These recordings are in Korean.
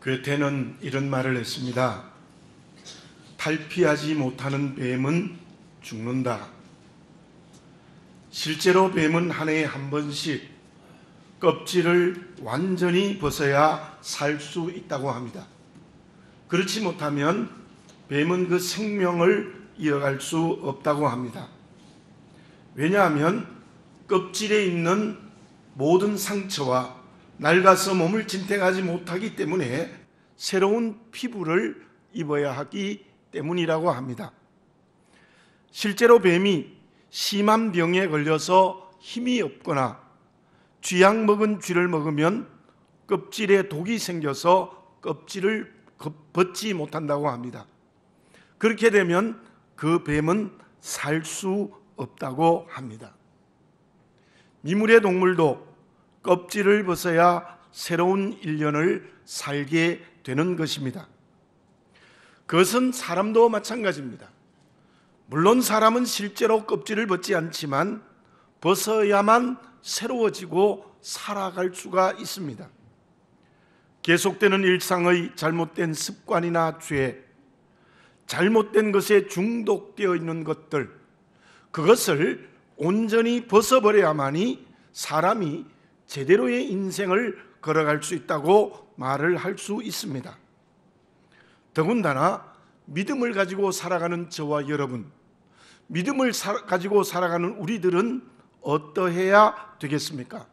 괴테는 이런 말을 했습니다. 탈피하지 못하는 뱀은 죽는다. 실제로 뱀은 한 해에 한 번씩 껍질을 완전히 벗어야 살 수 있다고 합니다. 그렇지 못하면 뱀은 그 생명을 이어갈 수 없다고 합니다. 왜냐하면 껍질에 있는 모든 상처와 낡아서 몸을 진택하지 못하기 때문에 새로운 피부를 입어야 하기 때문이라고 합니다. 실제로 뱀이 심한 병에 걸려서 힘이 없거나 쥐약 먹은 쥐를 먹으면 껍질에 독이 생겨서 껍질을 벗지 못한다고 합니다. 그렇게 되면 그 뱀은 살 수 없다고 합니다. 미물의 동물도 껍질을 벗어야 새로운 일년을 살게 되는 것입니다. 그것은 사람도 마찬가지입니다. 물론 사람은 실제로 껍질을 벗지 않지만 벗어야만 새로워지고 살아갈 수가 있습니다. 계속되는 일상의 잘못된 습관이나 죄, 잘못된 것에 중독되어 있는 것들, 그것을 온전히 벗어버려야만이 사람이 제대로의 인생을 걸어갈 수 있다고 말을 할 수 있습니다. 더군다나 믿음을 가지고 살아가는 저와 여러분, 믿음을 가지고 살아가는 우리들은 어떠해야 되겠습니까?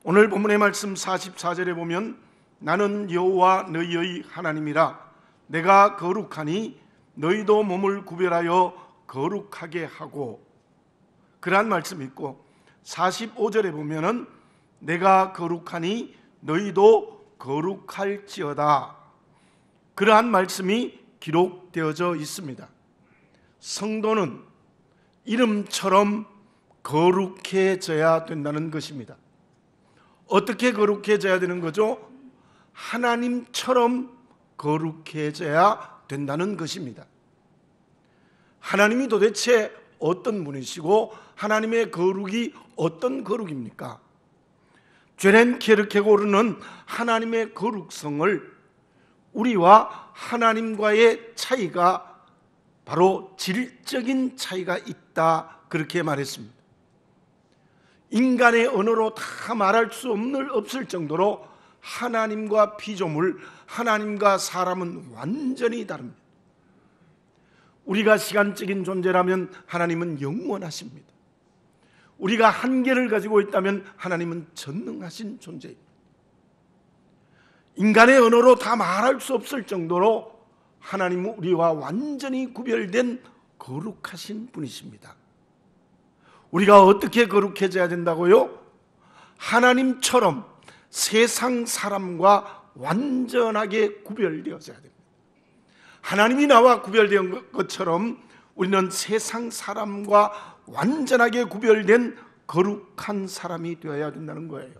오늘 본문의 말씀 44절에 보면 나는 여호와 너희의 하나님이라 내가 거룩하니 너희도 몸을 구별하여 거룩하게 하고, 그러한 말씀이 있고 45절에 보면은 내가 거룩하니 너희도 거룩할지어다, 그러한 말씀이 기록되어져 있습니다. 성도는 이름처럼 거룩해져야 된다는 것입니다. 어떻게 거룩해져야 되는 거죠? 하나님처럼 거룩해져야 된다는 것입니다. 하나님이 도대체 어떤 분이시고 하나님의 거룩이 어떤 거룩입니까? 죄는 게르케고 오르는 하나님의 거룩성을 우리와 하나님과의 차이가 바로 질적인 차이가 있다, 그렇게 말했습니다. 인간의 언어로 다 말할 수 없을 정도로 하나님과 피조물, 하나님과 사람은 완전히 다릅니다. 우리가 시간적인 존재라면 하나님은 영원하십니다. 우리가 한계를 가지고 있다면 하나님은 전능하신 존재입니다. 인간의 언어로 다 말할 수 없을 정도로 하나님은 우리와 완전히 구별된 거룩하신 분이십니다. 우리가 어떻게 거룩해져야 된다고요? 하나님처럼 세상 사람과 완전하게 구별되어져야 됩니다. 하나님이 나와 구별된 것처럼 우리는 세상 사람과 완전하게 구별된 거룩한 사람이 되어야 된다는 거예요.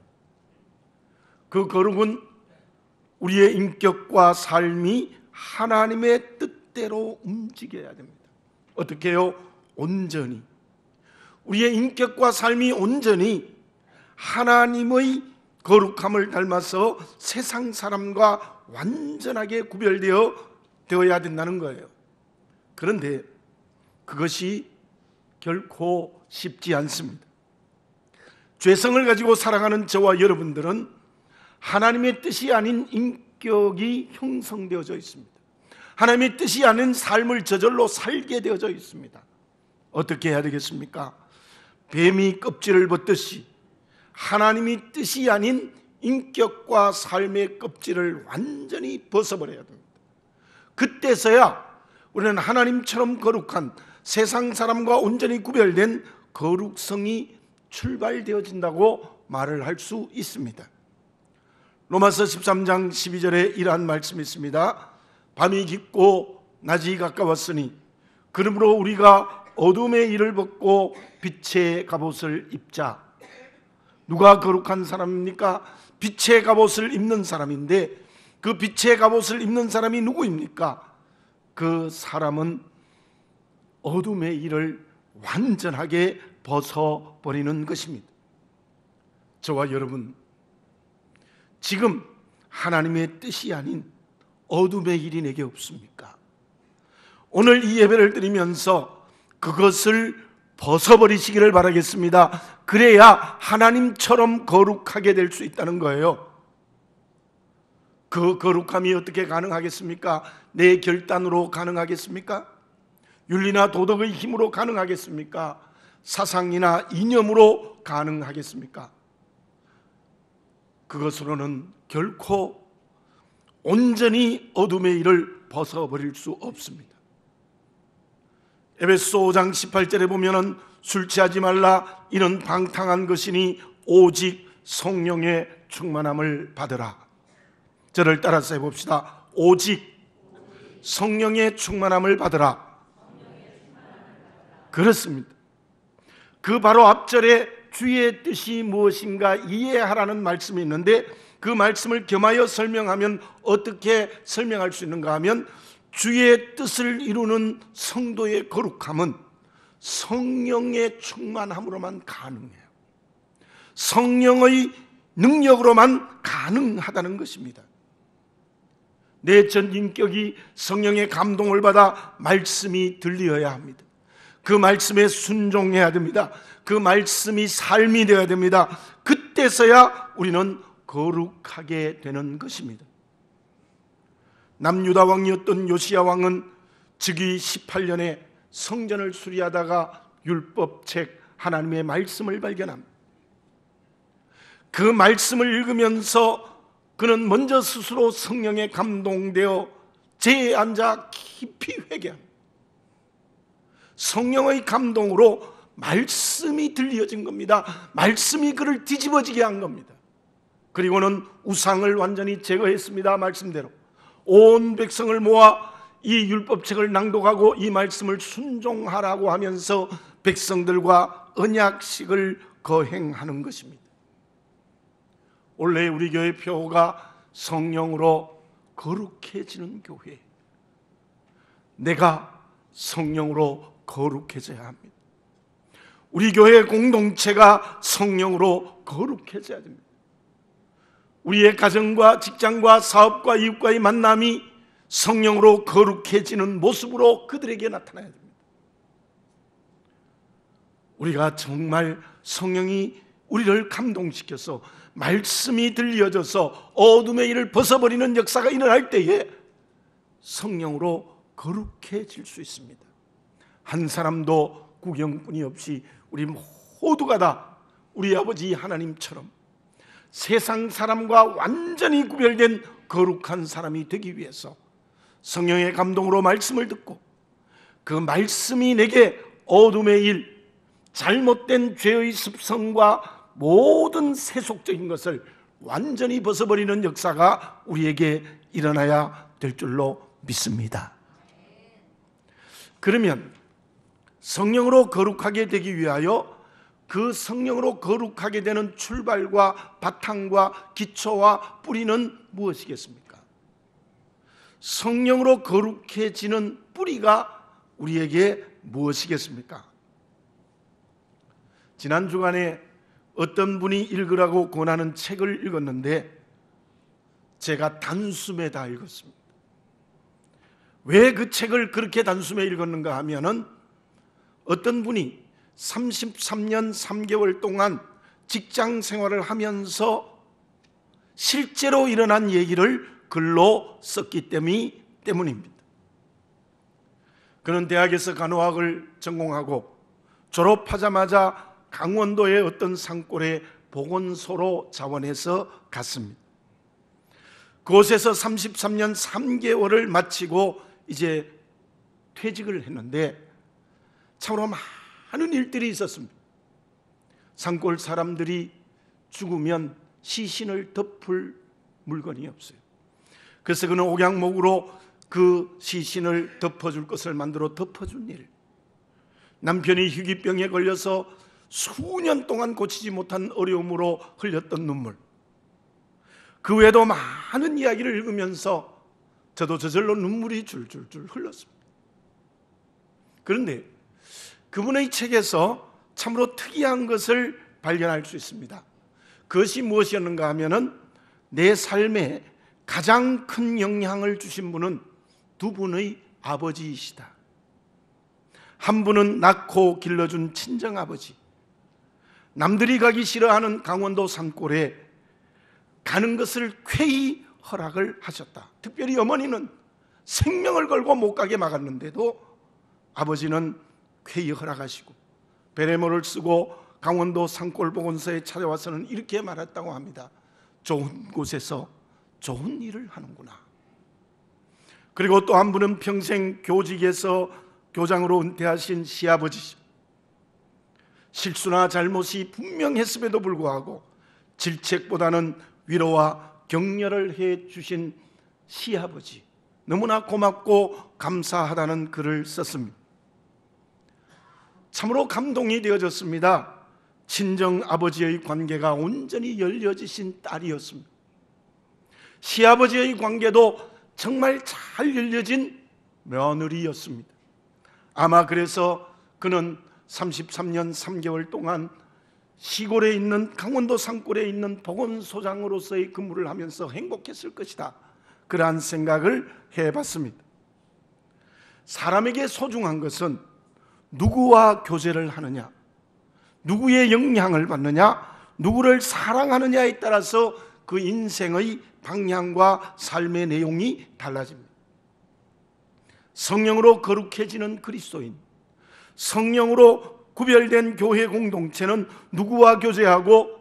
그 거룩은 우리의 인격과 삶이 하나님의 뜻대로 움직여야 됩니다. 어떻게 해요? 온전히. 우리의 인격과 삶이 온전히 하나님의 거룩함을 닮아서 세상 사람과 완전하게 구별되어야 된다는 거예요. 그런데 그것이 결코 쉽지 않습니다. 죄성을 가지고 살아가는 저와 여러분들은 하나님의 뜻이 아닌 인격이 형성되어져 있습니다. 하나님의 뜻이 아닌 삶을 저절로 살게 되어져 있습니다. 어떻게 해야 되겠습니까? 뱀이 껍질을 벗듯이 하나님이 뜻이 아닌 인격과 삶의 껍질을 완전히 벗어버려야 됩니다. 그때서야 우리는 하나님처럼 거룩한 세상 사람과 온전히 구별된 거룩성이 출발되어진다고 말을 할 수 있습니다. 로마서 13장 12절에 이러한 말씀이 있습니다. 밤이 깊고 낮이 가까웠으니 그러므로 우리가 어둠의 일을 벗고 빛의 갑옷을 입자. 누가 거룩한 사람입니까? 빛의 갑옷을 입는 사람인데 그 빛의 갑옷을 입는 사람이 누구입니까? 그 사람은 어둠의 일을 완전하게 벗어버리는 것입니다. 저와 여러분, 지금 하나님의 뜻이 아닌 어둠의 일이 내게 없습니까? 오늘 이 예배를 드리면서 그것을 벗어버리시기를 바라겠습니다. 그래야 하나님처럼 거룩하게 될 수 있다는 거예요. 그 거룩함이 어떻게 가능하겠습니까? 내 결단으로 가능하겠습니까? 윤리나 도덕의 힘으로 가능하겠습니까? 사상이나 이념으로 가능하겠습니까? 그것으로는 결코 온전히 어둠의 일을 벗어버릴 수 없습니다. 에베소 5장 18절에 보면은 술 취하지 말라, 이런 방탕한 것이니 오직 성령의 충만함을 받으라. 저를 따라서 해봅시다. 오직 성령의 충만함을 받으라. 그렇습니다. 그 바로 앞절에 주의 뜻이 무엇인가 이해하라는 말씀이 있는데, 그 말씀을 겸하여 설명하면 어떻게 설명할 수 있는가 하면, 주의 뜻을 이루는 성도의 거룩함은 성령의 충만함으로만 가능해요. 성령의 능력으로만 가능하다는 것입니다. 내 전 인격이 성령의 감동을 받아 말씀이 들리어야 합니다. 그 말씀에 순종해야 됩니다. 그 말씀이 삶이 되어야 됩니다. 그때서야 우리는 거룩하게 되는 것입니다. 남유다 왕이었던 요시야 왕은 즉위 18년에 성전을 수리하다가 율법책 하나님의 말씀을 발견합니다. 그 말씀을 읽으면서 그는 먼저 스스로 성령에 감동되어 제에 앉아 깊이 회개합니다. 성령의 감동으로 말씀이 들려진 겁니다. 말씀이 그를 뒤집어지게 한 겁니다. 그리고는 우상을 완전히 제거했습니다. 말씀대로 온 백성을 모아 이 율법책을 낭독하고 이 말씀을 순종하라고 하면서 백성들과 언약식을 거행하는 것입니다. 원래 우리 교회 표어가 성령으로 거룩해지는 교회, 내가 성령으로 거룩해져야 합니다. 우리 교회 공동체가 성령으로 거룩해져야 됩니다. 우리의 가정과 직장과 사업과 이웃과의 만남이 성령으로 거룩해지는 모습으로 그들에게 나타나야 됩니다. 우리가 정말 성령이 우리를 감동시켜서 말씀이 들려져서 어둠의 일을 벗어버리는 역사가 일어날 때에 성령으로 거룩해질 수 있습니다. 한 사람도 구경꾼이 없이 우리 모두가 다 우리 아버지 하나님처럼 세상 사람과 완전히 구별된 거룩한 사람이 되기 위해서 성령의 감동으로 말씀을 듣고 그 말씀이 내게 어둠의 일, 잘못된 죄의 습성과 모든 세속적인 것을 완전히 벗어버리는 역사가 우리에게 일어나야 될 줄로 믿습니다. 그러면 성령으로 거룩하게 되기 위하여 그 성령으로 거룩하게 되는 출발과 바탕과 기초와 뿌리는 무엇이겠습니까? 성령으로 거룩해지는 뿌리가 우리에게 무엇이겠습니까? 지난 주간에 어떤 분이 읽으라고 권하는 책을 읽었는데 제가 단숨에 다 읽었습니다. 왜 그 책을 그렇게 단숨에 읽었는가 하면은 어떤 분이 33년 3개월 동안 직장 생활을 하면서 실제로 일어난 얘기를 글로 썼기 때문입니다. 그는 대학에서 간호학을 전공하고 졸업하자마자 강원도의 어떤 산골에 보건소로 자원해서 갔습니다. 그곳에서 33년 3개월을 마치고 이제 퇴직을 했는데 참으로 많은 일들이 있었습니다. 산골 사람들이 죽으면 시신을 덮을 물건이 없어요. 그래서 그는 옥양목으로 그 시신을 덮어줄 것을 만들어 덮어준 일, 남편이 희귀병에 걸려서 수년 동안 고치지 못한 어려움으로 흘렸던 눈물, 그 외에도 많은 이야기를 읽으면서 저도 저절로 눈물이 줄줄줄 흘렀습니다. 그런데 그분의 책에서 참으로 특이한 것을 발견할 수 있습니다. 그것이 무엇이었는가 하면은 내 삶에 가장 큰 영향을 주신 분은 두 분의 아버지이시다. 한 분은 낳고 길러준 친정아버지, 남들이 가기 싫어하는 강원도 산골에 가는 것을 쾌히 허락을 하셨다. 특별히 어머니는 생명을 걸고 못 가게 막았는데도 아버지는 쾌히 허락하시고 베레모를 쓰고 강원도 산골 보건소에 찾아와서는 이렇게 말했다고 합니다. 좋은 곳에서 좋은 일을 하는구나. 그리고 또 한 분은 평생 교직에서 교장으로 은퇴하신 시아버지시죠. 실수나 잘못이 분명했음에도 불구하고 질책보다는 위로와 격려를 해 주신 시아버지, 너무나 고맙고 감사하다는 글을 썼습니다. 참으로 감동이 되어졌습니다. 친정 아버지의 관계가 온전히 열려지신 딸이었습니다. 시아버지의 관계도 정말 잘 열려진 며느리였습니다. 아마 그래서 그는 33년 3개월 동안 시골에 있는 강원도 산골에 있는 보건소장으로서의 근무를 하면서 행복했을 것이다. 그러한 생각을 해봤습니다. 사람에게 소중한 것은 누구와 교제를 하느냐, 누구의 영향을 받느냐, 누구를 사랑하느냐에 따라서 그 인생의 방향과 삶의 내용이 달라집니다. 성령으로 거룩해지는 그리스도인, 성령으로 구별된 교회 공동체는 누구와 교제하고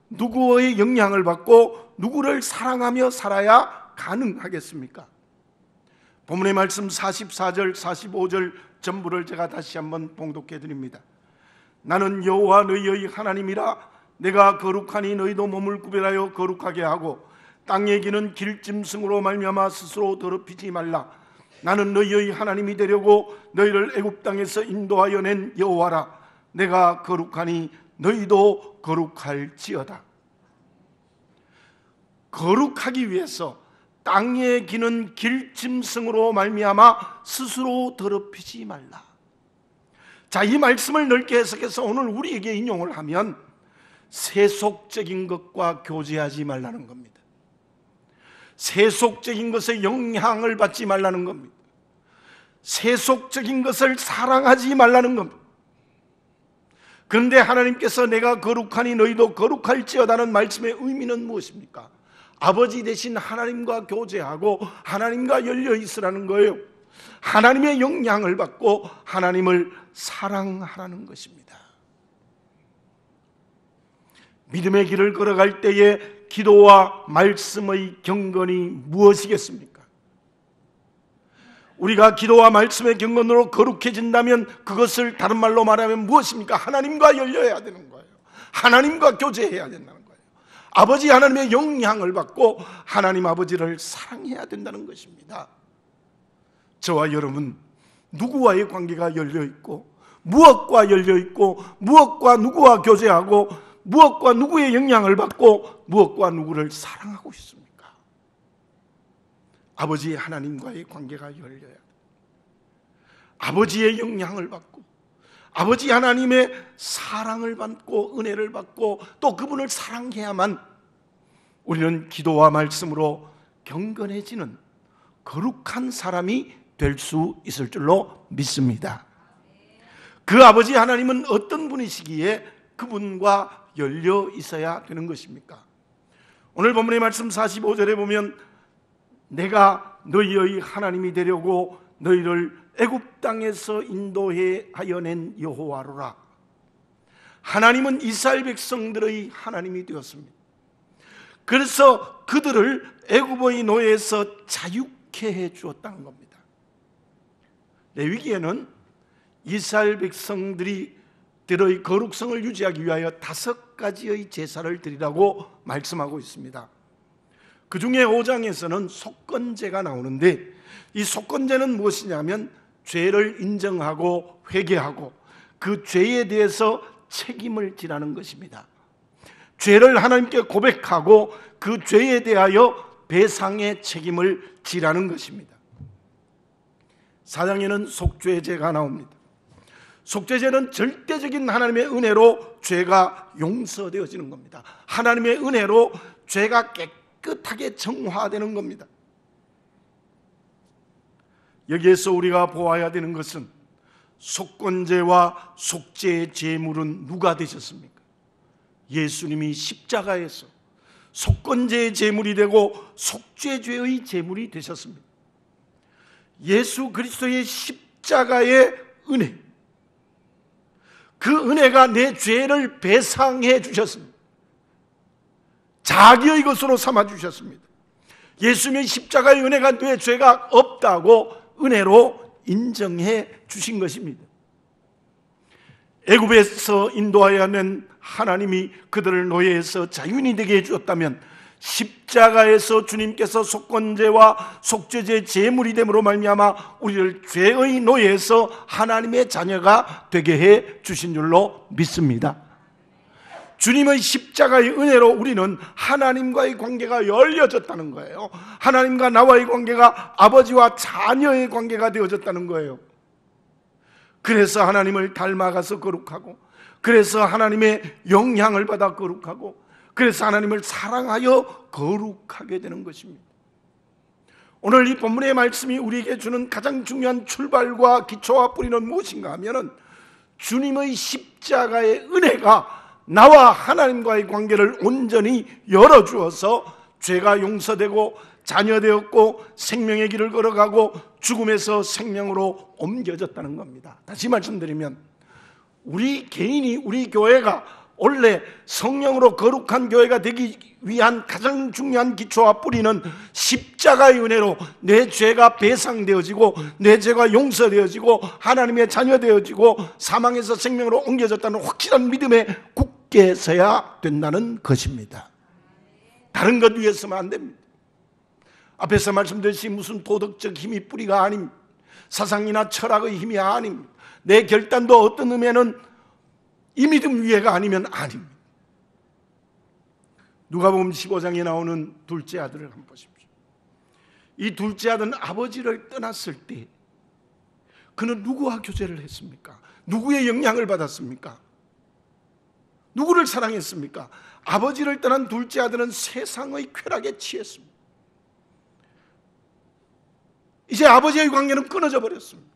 누구의 영향을 받고 누구를 사랑하며 살아야 가능하겠습니까? 본문의 말씀 44절, 45절 전부를 제가 다시 한번 봉독해 드립니다. 나는 여호와 너희의 하나님이라. 내가 거룩하니 너희도 몸을 구별하여 거룩하게 하고 땅에 기는 길짐승으로 말미암아 스스로 더럽히지 말라. 나는 너희의 하나님이 되려고 너희를 애굽 땅에서 인도하여 낸 여호와라. 내가 거룩하니 너희도 거룩할지어다. 거룩하기 위해서 땅에 기는 길짐승으로 말미암아 스스로 더럽히지 말라. 자, 이 말씀을 넓게 해석해서 오늘 우리에게 인용을 하면 세속적인 것과 교제하지 말라는 겁니다. 세속적인 것에 영향을 받지 말라는 겁니다. 세속적인 것을 사랑하지 말라는 겁니다. 그런데 하나님께서 내가 거룩하니 너희도 거룩할지어다는 말씀의 의미는 무엇입니까? 아버지 되신 하나님과 교제하고 하나님과 열려 있으라는 거예요. 하나님의 영향을 받고 하나님을 사랑하라는 것입니다. 믿음의 길을 걸어갈 때에 기도와 말씀의 경건이 무엇이겠습니까? 우리가 기도와 말씀의 경건으로 거룩해진다면 그것을 다른 말로 말하면 무엇입니까? 하나님과 열려야 되는 거예요. 하나님과 교제해야 된다는 거예요. 아버지 하나님의 영향을 받고 하나님 아버지를 사랑해야 된다는 것입니다. 저와 여러분, 누구와의 관계가 열려있고 무엇과 열려있고 무엇과 누구와 교제하고 무엇과 누구의 영향을 받고 무엇과 누구를 사랑하고 있습니까? 아버지 하나님과의 관계가 열려야 돼요. 아버지의 영향을 받고 아버지 하나님의 사랑을 받고 은혜를 받고 또 그분을 사랑해야만 우리는 기도와 말씀으로 경건해지는 거룩한 사람이 될 수 있을 줄로 믿습니다. 그 아버지 하나님은 어떤 분이시기에 그분과 열려 있어야 되는 것입니까? 오늘 본문의 말씀 45절에 보면 내가 너희의 하나님이 되려고 너희를 애굽 땅에서 인도하여 낸 여호와로라. 하나님은 이스라엘 백성들의 하나님이 되었습니다. 그래서 그들을 애굽의 노예에서 자유케 해 주었다는 겁니다. 레위기에는 이스라엘 백성들이 들의 거룩성을 유지하기 위하여 5가지의 제사를 드리라고 말씀하고 있습니다. 그 중에 5장에서는 속건제가 나오는데 이 속건제는 무엇이냐면 죄를 인정하고 회개하고 그 죄에 대해서 책임을 지라는 것입니다. 죄를 하나님께 고백하고 그 죄에 대하여 배상의 책임을 지라는 것입니다. 4장에는 속죄제가 나옵니다. 속죄제는 절대적인 하나님의 은혜로 죄가 용서되어지는 겁니다. 하나님의 은혜로 죄가 깨끗하게 정화되는 겁니다. 여기에서 우리가 보아야 되는 것은 속건제와 속죄의 제물은 누가 되셨습니까? 예수님이 십자가에서 속건제의 제물이 되고 속죄죄의 제물이 되셨습니다. 예수 그리스도의 십자가의 은혜, 그 은혜가 내 죄를 배상해 주셨습니다. 자기의 것으로 삼아 주셨습니다. 예수님의 십자가의 은혜가 내 죄가 없다고 은혜로 인정해 주신 것입니다. 애굽에서 인도하여 낸 하나님이 그들을 노예에서 자유인이 되게 해주었다면 십자가에서 주님께서 속건제와 속죄제 제물이 됨으로 말미암아 우리를 죄의 노예에서 하나님의 자녀가 되게 해 주신 줄로 믿습니다. 주님의 십자가의 은혜로 우리는 하나님과의 관계가 열려졌다는 거예요. 하나님과 나와의 관계가 아버지와 자녀의 관계가 되어졌다는 거예요. 그래서 하나님을 닮아가서 거룩하고, 그래서 하나님의 영향을 받아 거룩하고, 그래서 하나님을 사랑하여 거룩하게 되는 것입니다. 오늘 이 본문의 말씀이 우리에게 주는 가장 중요한 출발과 기초와 뿌리는 무엇인가 하면은 주님의 십자가의 은혜가 나와 하나님과의 관계를 온전히 열어주어서 죄가 용서되고 자녀되었고 생명의 길을 걸어가고 죽음에서 생명으로 옮겨졌다는 겁니다. 다시 말씀드리면 우리 개인이, 우리 교회가 원래 성령으로 거룩한 교회가 되기 위한 가장 중요한 기초와 뿌리는 십자가의 은혜로 내 죄가 배상되어지고 내 죄가 용서되어지고 하나님의 자녀되어지고 사망에서 생명으로 옮겨졌다는 확실한 믿음에 굳게 서야 된다는 것입니다. 다른 것 위에 서면 안 됩니다. 앞에서 말씀드렸듯이 무슨 도덕적 힘이 뿌리가 아닙니다. 사상이나 철학의 힘이 아닙니다. 내 결단도 어떤 의미에는 이 믿음 위에가 아니면 아닙니다. 누가복음 15장에 나오는 둘째 아들을 한번 보십시오. 이 둘째 아들은 아버지를 떠났을 때 그는 누구와 교제를 했습니까? 누구의 영향을 받았습니까? 누구를 사랑했습니까? 아버지를 떠난 둘째 아들은 세상의 쾌락에 취했습니다. 이제 아버지의 관계는 끊어져 버렸습니다.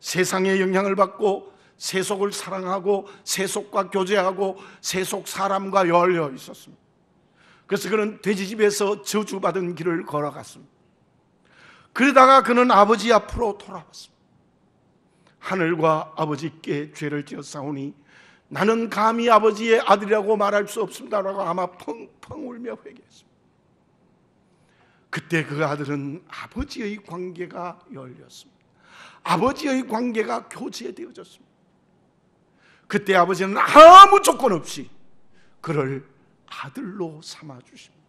세상의 영향을 받고 세속을 사랑하고 세속과 교제하고 세속 사람과 열려 있었습니다. 그래서 그는 돼지집에서 저주받은 길을 걸어갔습니다. 그러다가 그는 아버지 앞으로 돌아왔습니다. 하늘과 아버지께 죄를 지었사오니 나는 감히 아버지의 아들이라고 말할 수 없습니다라고 아마 펑펑 울며 회개했습니다. 그때 그 아들은 아버지의 관계가 열렸습니다. 아버지의 관계가 교제되어졌습니다. 그때 아버지는 아무 조건 없이 그를 아들로 삼아주십니다.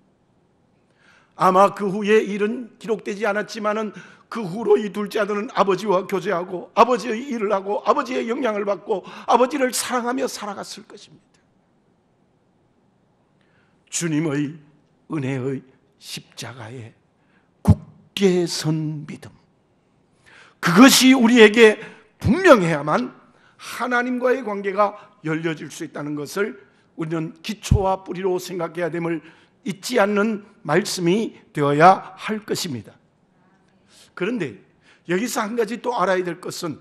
아마 그 후에 일은 기록되지 않았지만은 그 후로 이 둘째 아들은 아버지와 교제하고 아버지의 일을 하고 아버지의 영향을 받고 아버지를 사랑하며 살아갔을 것입니다. 주님의 은혜의 십자가에 굳게 선 믿음, 그것이 우리에게 분명해야만 하나님과의 관계가 열려질 수 있다는 것을 우리는 기초와 뿌리로 생각해야 됨을 잊지 않는 말씀이 되어야 할 것입니다. 그런데 여기서 한 가지 또 알아야 될 것은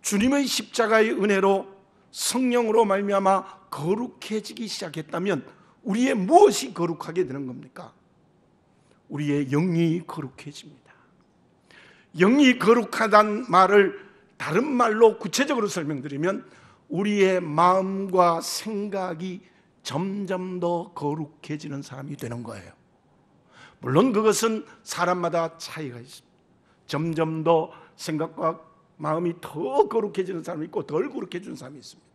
주님의 십자가의 은혜로 성령으로 말미암아 거룩해지기 시작했다면 우리의 무엇이 거룩하게 되는 겁니까? 우리의 영이 거룩해집니다. 영이 거룩하다는 말을 다른 말로 구체적으로 설명드리면 우리의 마음과 생각이 점점 더 거룩해지는 사람이 되는 거예요. 물론 그것은 사람마다 차이가 있습니다. 점점 더 생각과 마음이 더 거룩해지는 사람이 있고 덜 거룩해지는 사람이 있습니다.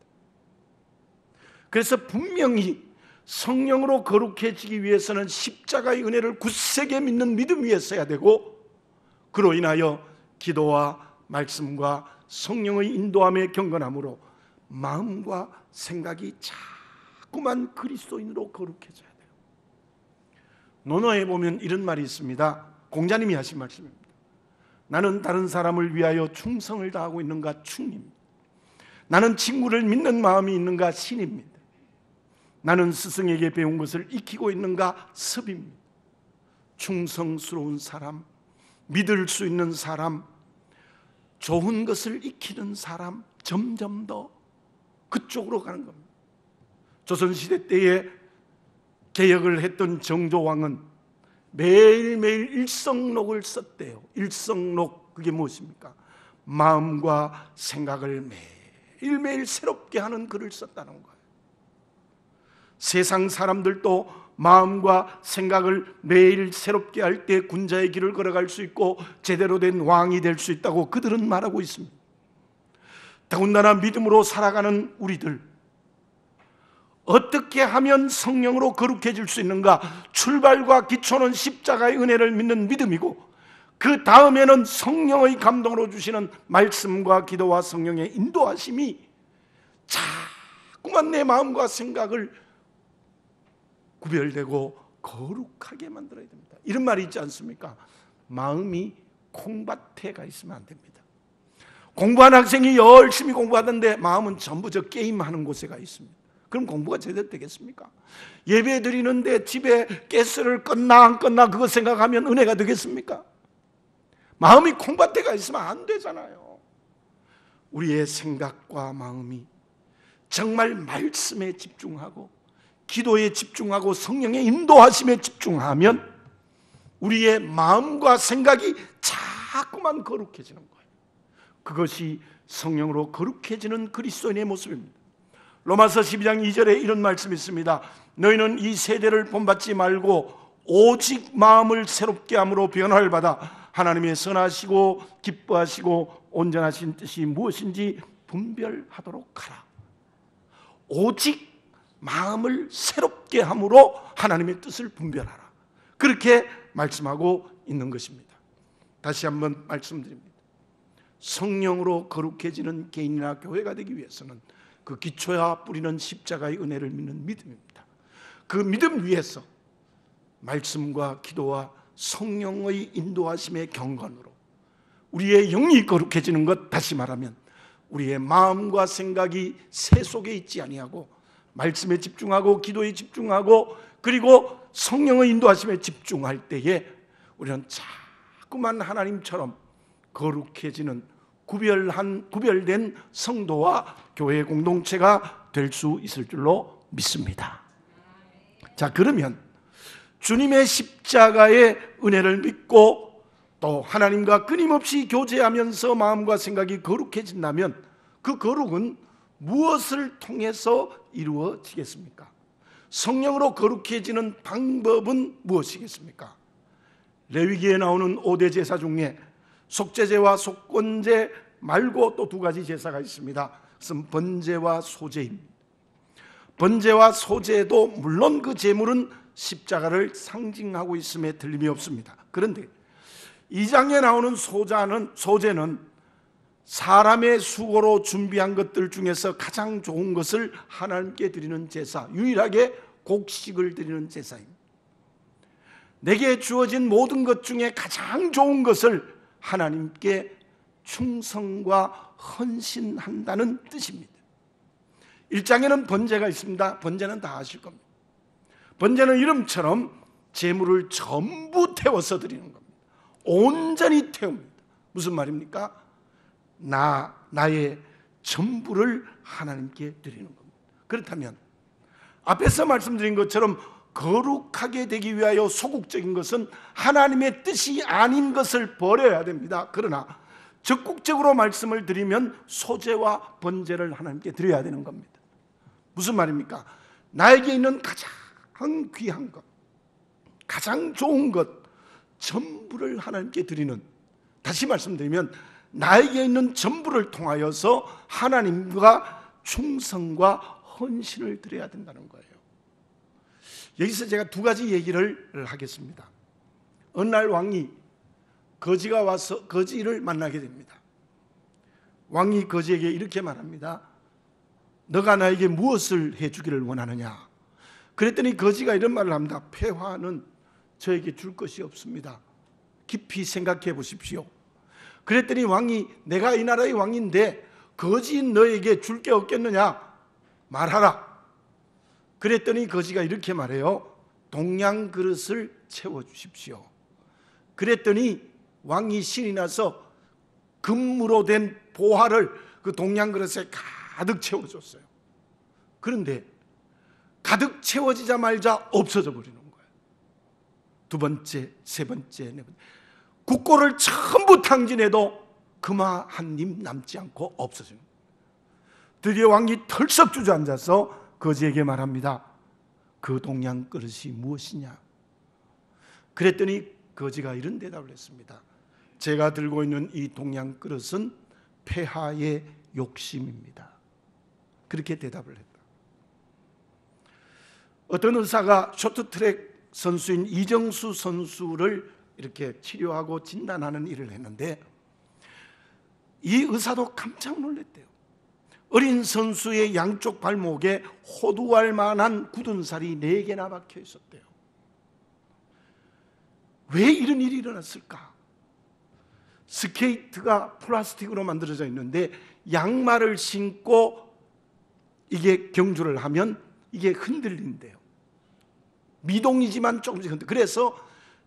그래서 분명히 성령으로 거룩해지기 위해서는 십자가의 은혜를 굳세게 믿는 믿음 위에 서야 되고, 그로 인하여 기도와 말씀과 성령의 인도함에 경건함으로 마음과 생각이 자꾸만 그리스도인으로 거룩해져야 돼요. 논어에 보면 이런 말이 있습니다. 공자님이 하신 말씀입니다. 나는 다른 사람을 위하여 충성을 다하고 있는가? 충입니다. 나는 친구를 믿는 마음이 있는가? 신입니다. 나는 스승에게 배운 것을 익히고 있는가? 섭입니다. 충성스러운 사람, 믿을 수 있는 사람, 좋은 것을 익히는 사람, 점점 더 그쪽으로 가는 겁니다. 조선시대 때에 개혁을 했던 정조왕은 매일매일 일성록을 썼대요. 일성록, 그게 무엇입니까? 마음과 생각을 매일매일 새롭게 하는 글을 썼다는 거예요. 세상 사람들도 마음과 생각을 매일 새롭게 할 때 군자의 길을 걸어갈 수 있고 제대로 된 왕이 될 수 있다고 그들은 말하고 있습니다. 더군다나 믿음으로 살아가는 우리들, 어떻게 하면 성령으로 거룩해질 수 있는가? 출발과 기초는 십자가의 은혜를 믿는 믿음이고, 그 다음에는 성령의 감동으로 주시는 말씀과 기도와 성령의 인도하심이 자꾸만 내 마음과 생각을 구별되고 거룩하게 만들어야 됩니다. 이런 말이 있지 않습니까? 마음이 콩밭에 가 있으면 안 됩니다. 공부하는 학생이 열심히 공부하던데 마음은 전부 저 게임하는 곳에 가 있습니다. 그럼 공부가 제대로 되겠습니까? 예배 드리는데 집에 가스를 껐나 안 껐나 그거 생각하면 은혜가 되겠습니까? 마음이 콩밭에 가 있으면 안 되잖아요. 우리의 생각과 마음이 정말 말씀에 집중하고 기도에 집중하고 성령의 인도하심에 집중하면 우리의 마음과 생각이 자꾸만 거룩해지는 거예요. 그것이 성령으로 거룩해지는 그리스도인의 모습입니다. 로마서 12장 2절에 이런 말씀이 있습니다. 너희는 이 세대를 본받지 말고 오직 마음을 새롭게 함으로 변화를 받아 하나님의 선하시고 기뻐하시고 온전하신 뜻이 무엇인지 분별하도록 하라. 오직 마음을 새롭게 함으로 하나님의 뜻을 분별하라. 그렇게 말씀하고 있는 것입니다. 다시 한번 말씀드립니다. 성령으로 거룩해지는 개인이나 교회가 되기 위해서는 그 기초야 뿌리는 십자가의 은혜를 믿는 믿음입니다. 그 믿음 위에서 말씀과 기도와 성령의 인도하심의 경건으로 우리의 영이 거룩해지는 것, 다시 말하면 우리의 마음과 생각이 새 속에 있지 아니하고 말씀에 집중하고 기도에 집중하고 그리고 성령의 인도하심에 집중할 때에 우리는 자꾸만 하나님처럼 거룩해지는 구별된 성도와 교회 공동체가 될 수 있을 줄로 믿습니다. 자, 그러면 주님의 십자가의 은혜를 믿고 또 하나님과 끊임없이 교제하면서 마음과 생각이 거룩해진다면 그 거룩은 무엇을 통해서 이루어지겠습니까? 성령으로 거룩해지는 방법은 무엇이겠습니까? 레위기에 나오는 5대 제사 중에 속죄제와 속건제 말고 또 두 가지 제사가 있습니다. 그것은 번제와 소제입니다. 번제와 소제도 물론 그 제물은 십자가를 상징하고 있음에 틀림이 없습니다. 그런데 2장에 나오는 소제는 사람의 수고로 준비한 것들 중에서 가장 좋은 것을 하나님께 드리는 제사, 유일하게 곡식을 드리는 제사입니다. 내게 주어진 모든 것 중에 가장 좋은 것을 하나님께 충성과 헌신한다는 뜻입니다. 1장에는 번제가 있습니다. 번제는 다 아실 겁니다. 번제는 이름처럼 제물을 전부 태워서 드리는 겁니다. 온전히 태웁니다. 무슨 말입니까? 나의 전부를 하나님께 드리는 겁니다. 그렇다면 앞에서 말씀드린 것처럼 거룩하게 되기 위하여 소극적인 것은 하나님의 뜻이 아닌 것을 버려야 됩니다. 그러나 적극적으로 말씀을 드리면 소제와 번제를 하나님께 드려야 되는 겁니다. 무슨 말입니까? 나에게 있는 가장 귀한 것, 가장 좋은 것 전부를 하나님께 드리는, 다시 말씀드리면 나에게 있는 전부를 통하여서 하나님과 충성과 헌신을 드려야 된다는 거예요. 여기서 제가 두 가지 얘기를 하겠습니다. 어느 날 왕이 거지가 와서 거지를 만나게 됩니다. 왕이 거지에게 이렇게 말합니다. 너가 나에게 무엇을 해주기를 원하느냐? 그랬더니 거지가 이런 말을 합니다. 폐화는 저에게 줄 것이 없습니다. 깊이 생각해 보십시오. 그랬더니 왕이 내가 이 나라의 왕인데 거지인 너에게 줄 게 없겠느냐? 말하라. 그랬더니 거지가 이렇게 말해요. 동양 그릇을 채워주십시오. 그랬더니 왕이 신이 나서 금으로 된 보화를 그 동양 그릇에 가득 채워줬어요. 그런데 가득 채워지자마자 없어져 버리는 거예요. 두 번째, 세 번째, 네 번째. 국고를 전부 탕진해도 금화 한 입 남지 않고 없어지는 거예요. 드디어 왕이 털썩 주저앉아서 거지에게 말합니다. 그 동양 그릇이 무엇이냐? 그랬더니 거지가 이런 대답을 했습니다. 제가 들고 있는 이 동양 그릇은 폐하의 욕심입니다. 그렇게 대답을 했다. 어떤 의사가 쇼트트랙 선수인 이정수 선수를 이렇게 치료하고 진단하는 일을 했는데 이 의사도 깜짝 놀랐대요. 어린 선수의 양쪽 발목에 호두알 만한 굳은 살이 4개나 박혀 있었대요. 왜 이런 일이 일어났을까? 스케이트가 플라스틱으로 만들어져 있는데 양말을 신고 이게 경주를 하면 이게 흔들린대요. 미동이지만 조금씩 흔들. 그래서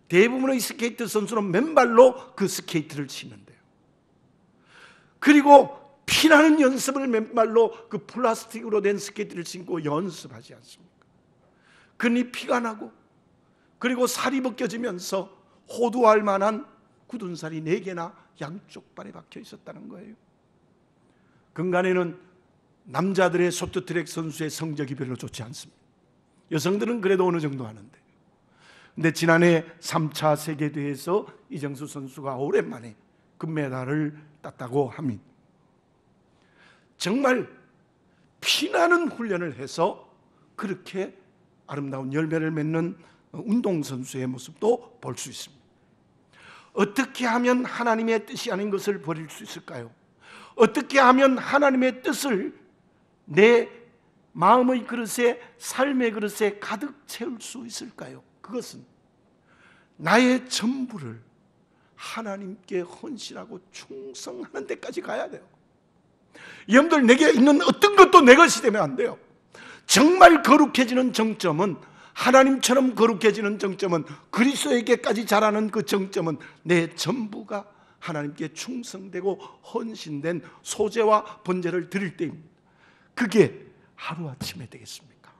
대부분의 스케이트 선수는 맨발로 그 스케이트를 치는데요. 그리고 피나는 연습을 맨발로 그 플라스틱으로 된 스케이트를 신고 연습하지 않습니까? 그러니 피가 나고 그리고 살이 벗겨지면서 호두알 만한 굳은 살이 4개나 양쪽 발에 박혀 있었다는 거예요. 근간에는 남자들의 쇼트트랙 선수의 성적이 별로 좋지 않습니다. 여성들은 그래도 어느 정도 하는데. 근데 지난해 3차 세계대회에서 이정수 선수가 오랜만에 금메달을 땄다고 합니다. 정말 피나는 훈련을 해서 그렇게 아름다운 열매를 맺는 운동선수의 모습도 볼 수 있습니다. 어떻게 하면 하나님의 뜻이 아닌 것을 버릴 수 있을까요? 어떻게 하면 하나님의 뜻을 내 마음의 그릇에, 삶의 그릇에 가득 채울 수 있을까요? 그것은 나의 전부를 하나님께 헌신하고 충성하는 데까지 가야 돼요. 여러분들, 내게 있는 어떤 것도 내 것이 되면 안 돼요. 정말 거룩해지는 정점은, 하나님처럼 거룩해지는 정점은, 그리스도에게까지 자라는 그 정점은 내 전부가 하나님께 충성되고 헌신된 소재와 번제를 드릴 때입니다. 그게 하루아침에 되겠습니까?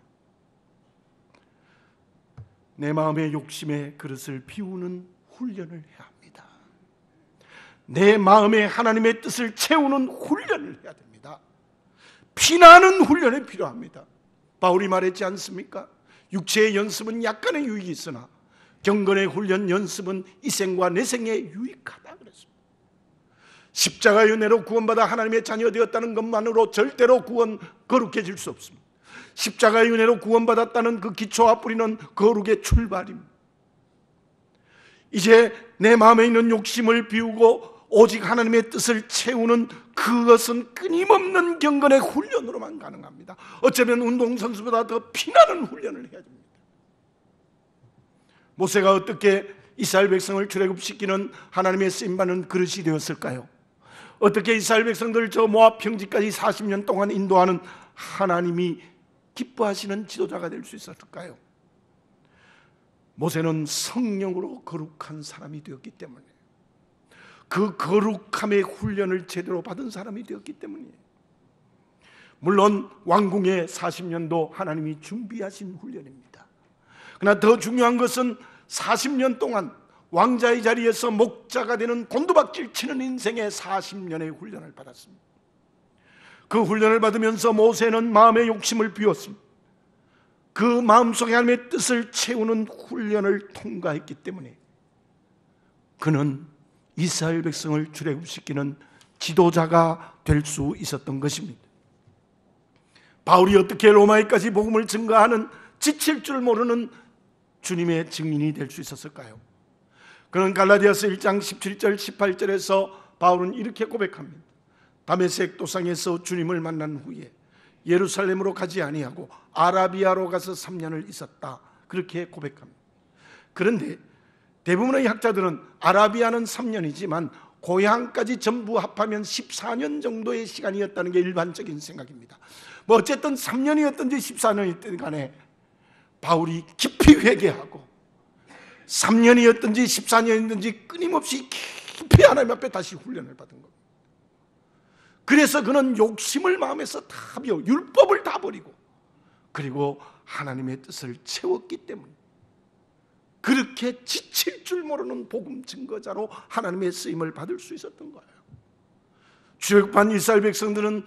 내 마음의 욕심의 그릇을 비우는 훈련을 해야 합니다. 내 마음에 하나님의 뜻을 채우는 훈련을 해야 됩니다. 피나는 훈련이 필요합니다. 바울이 말했지 않습니까? 육체의 연습은 약간의 유익이 있으나 경건의 훈련 연습은 이 생과 내 생에 유익하다 그랬습니다. 십자가의 은혜로 구원받아 하나님의 자녀 되었다는 것만으로 절대로 거룩해질 수 없습니다. 십자가의 은혜로 구원받았다는 그 기초와 뿌리는 거룩의 출발입니다. 이제 내 마음에 있는 욕심을 비우고 오직 하나님의 뜻을 채우는 그것은 끊임없는 경건의 훈련으로만 가능합니다. 어쩌면 운동선수보다 더 피나는 훈련을 해야 됩니다. 모세가 어떻게 이스라엘 백성을 출애굽시키는 하나님의 쓰임받는 그릇이 되었을까요? 어떻게 이스라엘 백성들을 저 모압 평지까지 40년 동안 인도하는 하나님이 기뻐하시는 지도자가 될 수 있었을까요? 모세는 성령으로 거룩한 사람이 되었기 때문에, 그 거룩함의 훈련을 제대로 받은 사람이 되었기 때문이에요. 물론 왕궁의 40년도 하나님이 준비하신 훈련입니다. 그러나 더 중요한 것은 40년 동안 왕자의 자리에서 목자가 되는 곤두박질 치는 인생의 40년의 훈련을 받았습니다. 그 훈련을 받으면서 모세는 마음의 욕심을 비웠습니다. 그 마음속에 하나님의 뜻을 채우는 훈련을 통과했기 때문에 그는 이스라엘 백성을 출애굽시키는 지도자가 될 수 있었던 것입니다. 바울이 어떻게 로마에까지 복음을 증거하는 지칠 줄 모르는 주님의 증인이 될 수 있었을까요? 그는 갈라디아서 1장 17절 18절에서 바울은 이렇게 고백합니다. 다메섹 도상에서 주님을 만난 후에 예루살렘으로 가지 아니하고 아라비아로 가서 3년을 있었다. 그렇게 고백합니다. 그런데 대부분의 학자들은 아라비아는 3년이지만 고향까지 전부 합하면 14년 정도의 시간이었다는 게 일반적인 생각입니다. 뭐 어쨌든 3년이었든지 14년이었든 간에 바울이 깊이 회개하고 3년이었든지 14년이었든지 끊임없이 깊이 하나님 앞에 다시 훈련을 받은 겁니다. 그래서 그는 욕심을 마음에서 다 비워 율법을 다 버리고 그리고 하나님의 뜻을 채웠기 때문에 그렇게 지칠 줄 모르는 복음 증거자로 하나님의 쓰임을 받을 수 있었던 거예요. 출애굽한 이스라엘 백성들은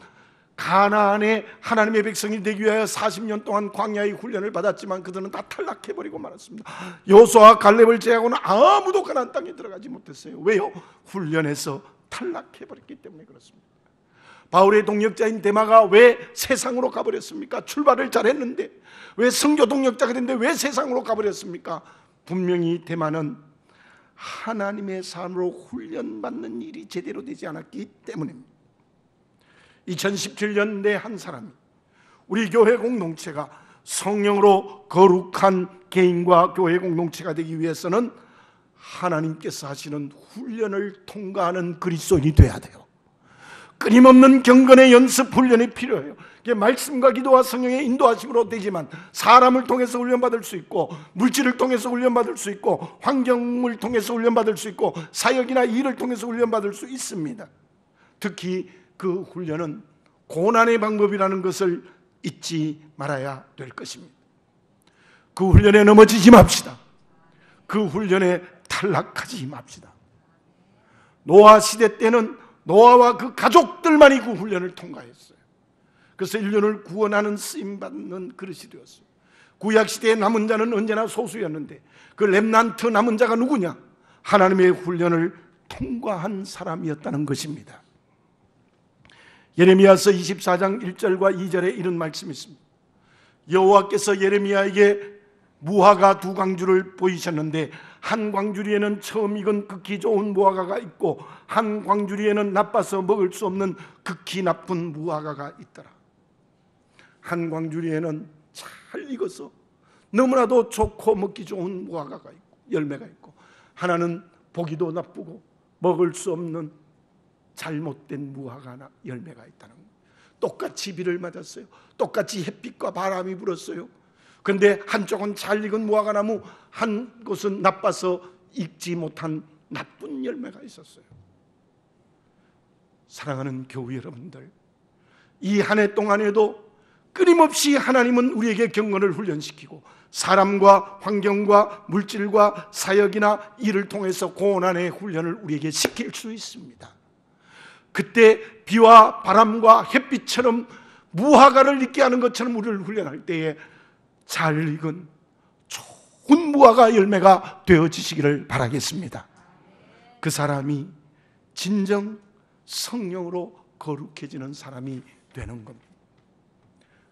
가나안의 하나님의 백성이 되기 위하여 40년 동안 광야의 훈련을 받았지만 그들은 다 탈락해버리고 말았습니다. 여호수아와 갈렙을 제외하고는 아무도 가나안 땅에 들어가지 못했어요. 왜요? 훈련에서 탈락해버렸기 때문에 그렇습니다. 바울의 동역자인 데마가 왜 세상으로 가버렸습니까? 출발을 잘했는데 왜 선교 동역자가 됐는데 왜 세상으로 가버렸습니까? 분명히 데마는 하나님의 삶으로 훈련받는 일이 제대로 되지 않았기 때문입니다. 2017년 내 한 사람이 우리 교회 공동체가 성령으로 거룩한 개인과 교회 공동체가 되기 위해서는 하나님께서 하시는 훈련을 통과하는 그리스도인이 돼야 돼요. 끊임없는 경건의 연습 훈련이 필요해요. 이게 말씀과 기도와 성령의 인도하심으로 되지만 사람을 통해서 훈련받을 수 있고 물질을 통해서 훈련받을 수 있고 환경을 통해서 훈련받을 수 있고 사역이나 일을 통해서 훈련받을 수 있습니다. 특히 그 훈련은 고난의 방법이라는 것을 잊지 말아야 될 것입니다. 그 훈련에 넘어지지 맙시다. 그 훈련에 탈락하지 맙시다. 노아 시대 때는 노아와 그 가족들만이 그 훈련을 통과했어요. 그래서 인류를 구원하는 쓰임받는 그릇이 되었어요. 구약시대의 남은 자는 언제나 소수였는데 그 렘넌트 남은 자가 누구냐? 하나님의 훈련을 통과한 사람이었다는 것입니다. 예레미야서 24장 1절과 2절에 이런 말씀이 있습니다. 여호와께서 예레미야에게 무화과 두 광주를 보이셨는데 한 광주리에는 처음 익은 극히 좋은 무화과가 있고 한 광주리에는 나빠서 먹을 수 없는 극히 나쁜 무화과가 있더라. 한 광주리에는 잘 익어서 너무나도 좋고 먹기 좋은 무화과가 있고 열매가 있고 하나는 보기도 나쁘고 먹을 수 없는 잘못된 무화과나 열매가 있다는 거예요. 똑같이 비를 맞았어요. 똑같이 햇빛과 바람이 불었어요. 그런데 한쪽은 잘 익은 무화과나무, 한 곳은 나빠서 익지 못한 나쁜 열매가 있었어요. 사랑하는 교우 여러분들, 이 한 해 동안에도 끊임없이 하나님은 우리에게 경건을 훈련시키고 사람과 환경과 물질과 사역이나 일을 통해서 고난의 훈련을 우리에게 시킬 수 있습니다. 그때 비와 바람과 햇빛처럼 무화과를 익게 하는 것처럼 우리를 훈련할 때에 잘 익은 좋은 무화과 열매가 되어지시기를 바라겠습니다. 그 사람이 진정 성령으로 거룩해지는 사람이 되는 겁니다.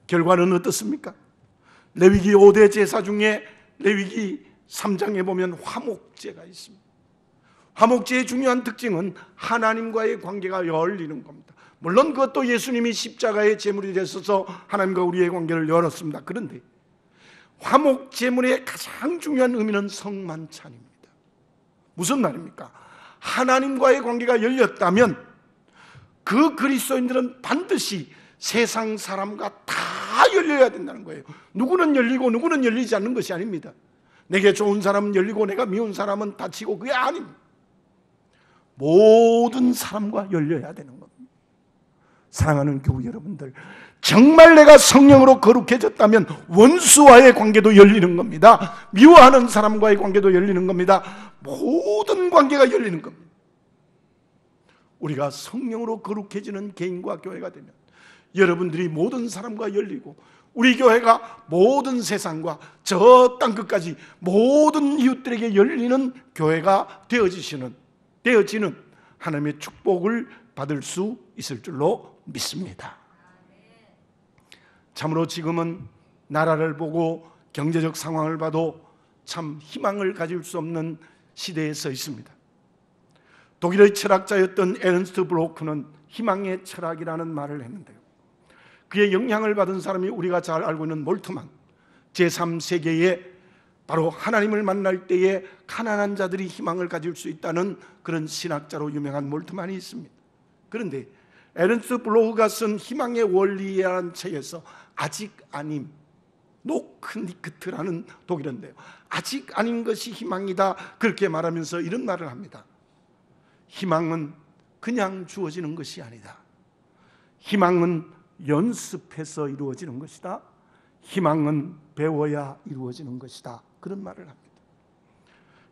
결과는 어떻습니까? 레위기 5대 제사 중에 레위기 3장에 보면 화목제가 있습니다. 화목제의 중요한 특징은 하나님과의 관계가 열리는 겁니다. 물론 그것도 예수님이 십자가의 제물이 되셔서 하나님과 우리의 관계를 열었습니다. 그런데 화목 제물의 가장 중요한 의미는 성만찬입니다. 무슨 말입니까? 하나님과의 관계가 열렸다면 그 그리스도인들은 반드시 세상 사람과 다 열려야 된다는 거예요. 누구는 열리고 누구는 열리지 않는 것이 아닙니다. 내게 좋은 사람은 열리고 내가 미운 사람은 닫히고 그게 아닙니다. 모든 사람과 열려야 되는 겁니다. 사랑하는 교우 여러분들, 정말 내가 성령으로 거룩해졌다면 원수와의 관계도 열리는 겁니다. 미워하는 사람과의 관계도 열리는 겁니다. 모든 관계가 열리는 겁니다. 우리가 성령으로 거룩해지는 개인과 교회가 되면 여러분들이 모든 사람과 열리고 우리 교회가 모든 세상과 저 땅끝까지 모든 이웃들에게 열리는 교회가 되어지는 하나님의 축복을 받을 수 있을 줄로 믿습니다. 참으로 지금은 나라를 보고 경제적 상황을 봐도 참 희망을 가질 수 없는 시대에 서 있습니다. 독일의 철학자였던 에른스트 블로크는 희망의 철학이라는 말을 했는데요, 그의 영향을 받은 사람이 우리가 잘 알고 있는 몰트만, 제3세계에 바로 하나님을 만날 때에 가난한 자들이 희망을 가질 수 있다는 그런 신학자로 유명한 몰트만이 있습니다. 그런데 에른스트 블로크가 쓴 희망의 원리라는 책에서 아직 아님이라는 노크니크트라는 독일어인데요. 아직 아닌 것이 희망이다. 그렇게 말하면서 이런 말을 합니다. 희망은 그냥 주어지는 것이 아니다. 희망은 연습해서 이루어지는 것이다. 희망은 배워야 이루어지는 것이다. 그런 말을 합니다.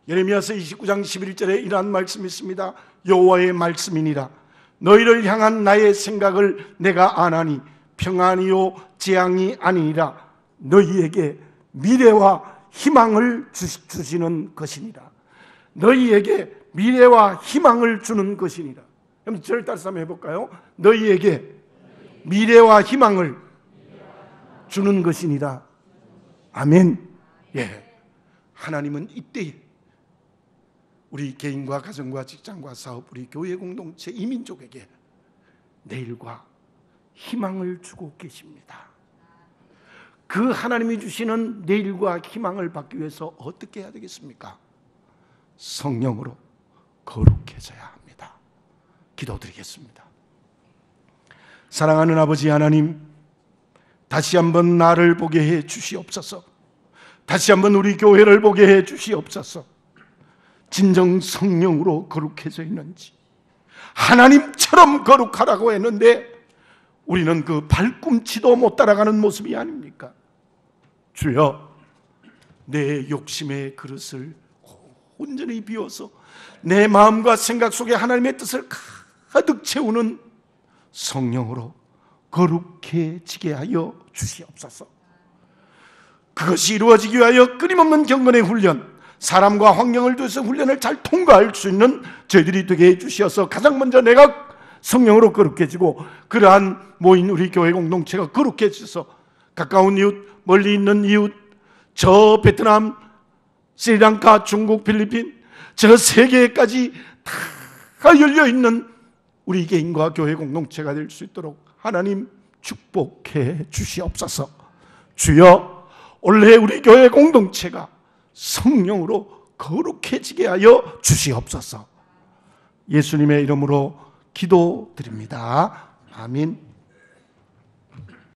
예레미야서 29장 11절에 이러한 말씀이 있습니다. 여호와의 말씀이니라. 너희를 향한 나의 생각을 내가 아나니 평안이요 재앙이 아니니라. 너희에게 미래와 희망을 주시는 것이니라. 너희에게 미래와 희망을 주는 것이니라. 그럼 저를 따라서 한번 해볼까요? 너희에게 미래와 희망을 주는 것이니라. 아멘. 예. 하나님은 이때에 우리 개인과 가정과 직장과 사업, 우리 교회 공동체, 이민족에게 내일과 희망을 주고 계십니다. 그 하나님이 주시는 내일과 희망을 받기 위해서 어떻게 해야 되겠습니까? 성령으로 거룩해져야 합니다. 기도드리겠습니다. 사랑하는 아버지 하나님, 다시 한번 나를 보게 해 주시옵소서. 다시 한번 우리 교회를 보게 해 주시옵소서. 진정 성령으로 거룩해져 있는지, 하나님처럼 거룩하라고 했는데 우리는 그 발꿈치도 못 따라가는 모습이 아닙니까? 주여, 내 욕심의 그릇을 온전히 비워서 내 마음과 생각 속에 하나님의 뜻을 가득 채우는 성령으로 거룩해지게 하여 주시옵소서. 그것이 이루어지기 위하여 끊임없는 경건의 훈련, 사람과 환경을 두어서 훈련을 잘 통과할 수 있는 저희들이 되게 해주셔서 가장 먼저 내가 성령으로 거룩해지고 그러한 모인 우리 교회 공동체가 거룩해져서 가까운 이웃, 멀리 있는 이웃, 저 베트남, 스리랑카, 중국, 필리핀, 저 세계까지 다 열려있는 우리 개인과 교회 공동체가 될 수 있도록 하나님 축복해 주시옵소서. 주여, 올해 우리 교회 공동체가 성령으로 거룩해지게 하여 주시옵소서. 예수님의 이름으로 기도드립니다. 아멘.